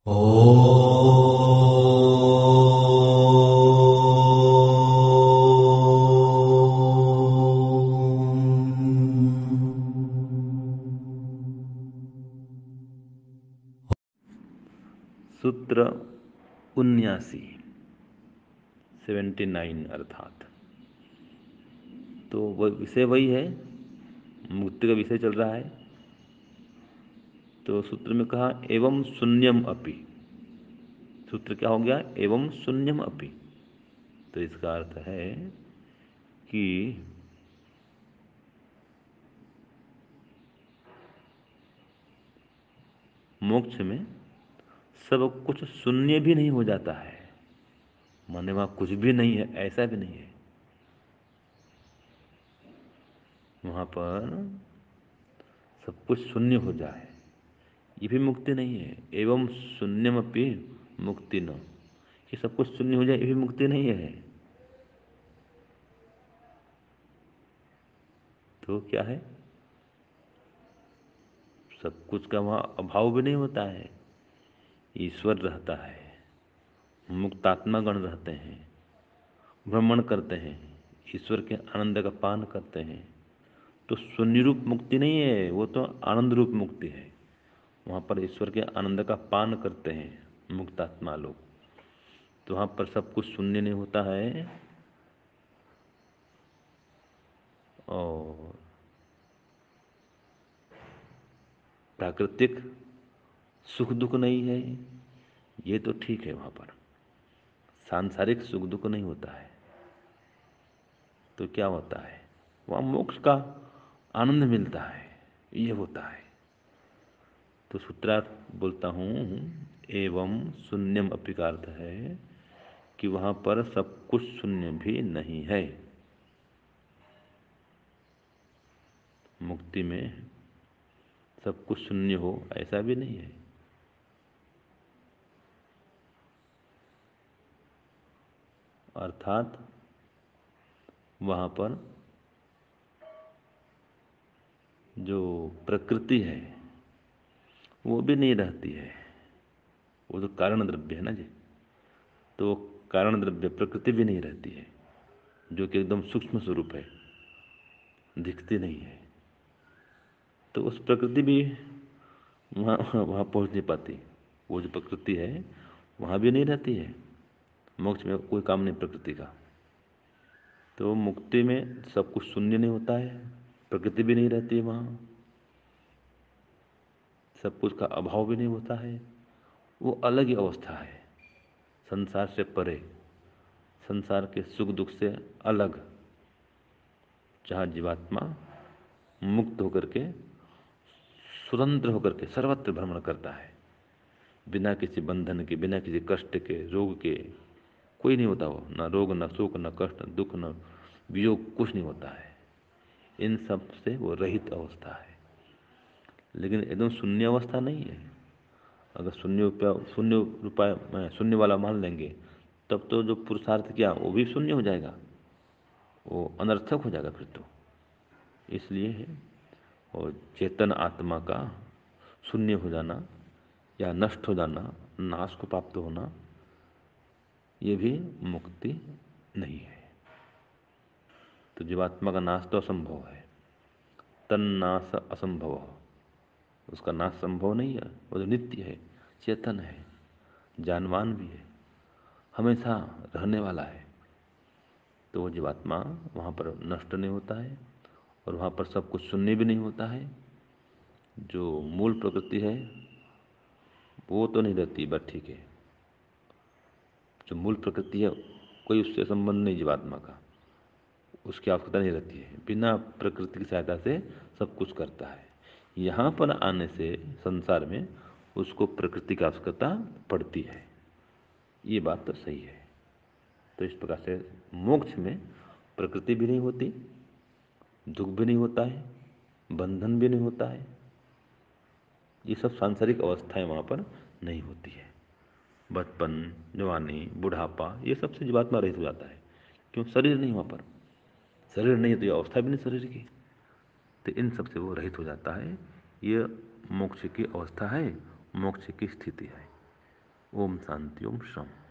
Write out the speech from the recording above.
ओ सूत्र 79 79 अर्थात तो वह विषय वही है, मुक्ति का विषय चल रहा है। तो सूत्र में कहा एवं शून्यम अपि। सूत्र क्या हो गया? एवं शून्यम अपि। तो इसका अर्थ है कि मोक्ष में सब कुछ शून्य भी नहीं हो जाता है, माने वहाँ कुछ भी नहीं है ऐसा भी नहीं है। वहाँ पर सब कुछ शून्य हो जाए ये भी मुक्ति नहीं है। एवं शून्यमपि मुक्ति न, कि सब कुछ शून्य हो जाए ये भी मुक्ति नहीं है। तो क्या है? सब कुछ का वहाँ अभाव भी नहीं होता है, ईश्वर रहता है, मुक्तात्मा गण रहते हैं, भ्रमण करते हैं, ईश्वर के आनंद का पान करते हैं। तो शून्य रूप मुक्ति नहीं है, वो तो आनंद रूप मुक्ति है। वहाँ पर ईश्वर के आनंद का पान करते हैं मुक्तात्मा लोग। तो वहाँ पर सब कुछ शून्य नहीं होता है और प्राकृतिक सुख दुख नहीं है, ये तो ठीक है। वहाँ पर सांसारिक सुख दुख नहीं होता है। तो क्या होता है? वहाँ मोक्ष का आनंद मिलता है, ये होता है। तो सूत्रार्थ बोलता हूँ एवं शून्यम अपि का अर्थ है कि वहाँ पर सब कुछ शून्य भी नहीं है। मुक्ति में सब कुछ शून्य हो ऐसा भी नहीं है। अर्थात वहाँ पर जो प्रकृति है वो भी नहीं रहती है। वो तो कारण द्रव्य है ना जी। तो कारण द्रव्य प्रकृति भी नहीं रहती है, जो कि एकदम सूक्ष्म स्वरूप है, दिखती नहीं है। तो उस प्रकृति भी वहाँ वहाँ पहुँच नहीं पाती। वो जो प्रकृति है वहाँ भी नहीं रहती है। मोक्ष में कोई काम नहीं प्रकृति का। तो मुक्ति में सब कुछ शून्य नहीं होता है, प्रकृति भी नहीं रहती है वहाँ, सब कुछ का अभाव भी नहीं होता है। वो अलग ही अवस्था है, संसार से परे, संसार के सुख दुख से अलग, जहाँ जीवात्मा मुक्त होकर के, स्वतंत्र होकर के सर्वत्र भ्रमण करता है, बिना किसी बंधन के, बिना किसी कष्ट के, रोग के। कोई नहीं होता वो, न रोग न सुख न कष्ट दुख न वियोग, कुछ नहीं होता है। इन सब से वो रहित अवस्था है। लेकिन एकदम शून्य अवस्था नहीं है। अगर शून्य वाला मान लेंगे तब तो जो पुरुषार्थ किया वो भी शून्य हो जाएगा, वो अनर्थक हो जाएगा फिर तो। इसलिए है, और चेतन आत्मा का शून्य हो जाना या नष्ट हो जाना, नाश को प्राप्त होना, ये भी मुक्ति नहीं है। तो जीवात्मा का नाश तो असंभव है, तन्नाश असंभव, उसका नाश संभव नहीं है। वो तो नित्य है, चेतन है, जानवान भी है, हमेशा रहने वाला है। तो वो जीवात्मा वहाँ पर नष्ट नहीं होता है, और वहाँ पर सब कुछ शून्य भी नहीं होता है। जो मूल प्रकृति है वो तो नहीं रहती, बस ठीक है। जो मूल प्रकृति है कोई उससे संबंध नहीं जीवात्मा का, उसकी आवश्यकता नहीं रहती है, बिना प्रकृति की सहायता से सब कुछ करता है। यहाँ पर आने से संसार में उसको प्रकृति की आवश्यकता पड़ती है, ये बात तो सही है। तो इस प्रकार से मोक्ष में प्रकृति भी नहीं होती, दुख भी नहीं होता है, बंधन भी नहीं होता है। ये सब सांसारिक अवस्थाएं वहाँ पर नहीं होती है। बचपन, जवानी, बुढ़ापा, ये सबसे जीवात्मा रहित हो जाता है। क्यों? शरीर नहीं वहाँ पर, शरीर नहीं है तो ये अवस्था भी नहीं शरीर की। तो इन सब से वो रहित हो जाता है। ये मोक्ष की अवस्था है, मोक्ष की स्थिति है। ओम शांति ओम श्रम।